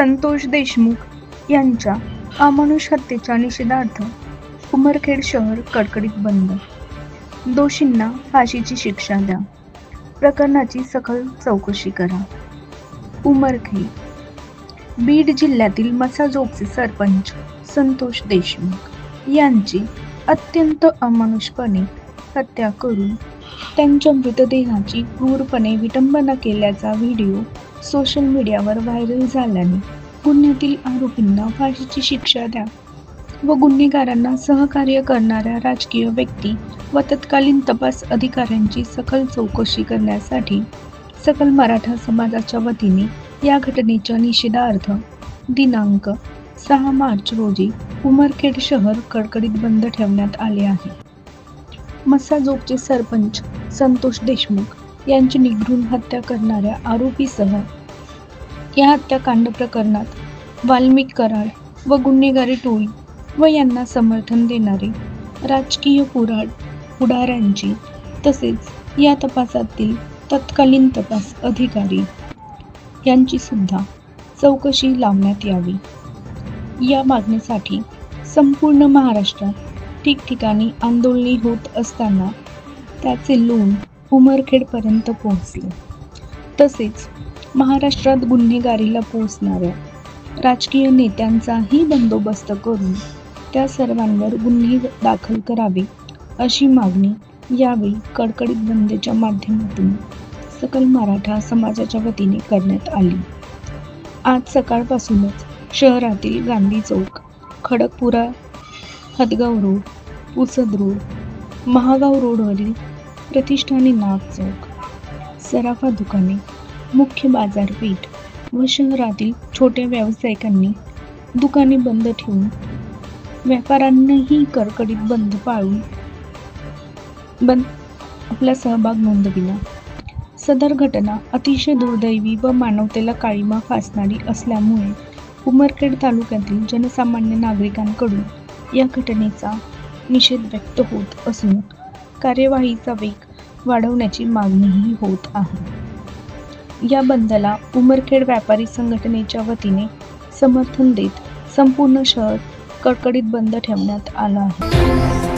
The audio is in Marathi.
संतोष देशमुख यांच्या अमानुष हत्येच्या निषेधार्थ उमरखेड शहर कडकडीत बंद. दोषींना फाशीची शिक्षा द्या. प्रकरणाची सखोल चौकशी करा. उमरखेड. बीड जिल्ह्यातील मसाजोगचे सरपंच संतोष देशमुख यांची अत्यंत अमानुषपणे हत्या करून त्यांच्या मृतदेहाची क्रूरपणे विटंबना केल्याचा व्हिडिओ सोशल मीडियावर व्हायरल झाल्याने गुन्ह्यातील आरोपींना फाशीची शिक्षा द्या व गुन्हेगारांना सहकार्य करणाऱ्या राजकीय व्यक्ती व तत्कालीन तपास अधिकाऱ्यांची सखोल चौकशी करण्यासाठी सकल मराठा समाजाच्या वतीने या घटनेच्या निषेधार्थ दिनांक 6 मार्च रोजी उमरखेड शहर कडकडीत बंद ठेवण्यात आले आहे. मसाजोगचे सरपंच संतोष देशमुख यांची निगृहीत हत्या करणाऱ्या आरोपीसह या हत्याकांड प्रकरणात वाल्मिक कराड व गुन्हेगारी टोळी व यांना समर्थन देणारे राजकीय पुढाऱ्यांची तसेच या तपासातील तत्कालीन तपास अधिकारी यांची सुद्धा चौकशी लावण्यात यावी. या मागणीसाठी संपूर्ण महाराष्ट्रात ठिकठिकाणी आंदोलने होत असताना त्याचे लोण उमरखेडपर्यंत पोहोचले. तसेच महाराष्ट्रात गुन्हेगारीला पोहोचणाऱ्या राजकीय नेत्यांचाही बंदोबस्त करून त्या सर्वांवर गुन्हे दाखल करावे अशी मागणी यावेळी कडकडीत बंदच्या माध्यमातून सकल मराठा समाजाच्या वतीने करण्यात आली. आज सकाळपासूनच शहरातील गांधी चौक, खडकपुरा, हदगाव रोड, पुसद रोड, महागाव रोडवरील प्रतिष्ठानी नाग चौक, सराफा दुकाने, मुख्य बाजारपेठ व शहरातील छोट्या व्यावसायिकांनी दुकाने बंद ठेवून व्यापाऱ्यांनीही कडकडीत बंद पाळून आपला सहभाग नोंदविला. सदर घटना अतिशय दुर्दैवी व मानवतेला काळिमा फासणारी असल्यामुळे उमरखेड तालुक्यातील जनसामान्य नागरिकांकडून या घटनेचा निषेध व्यक्त होत असून कार्यवाहीचा वेग वाढवण्याची मागणीही होत आहे. या बंदला उमरखेड व्यापारी संघटनेच्या वतीने समर्थन देत संपूर्ण शहर कडकडीत बंद ठेवण्यात आला आहे.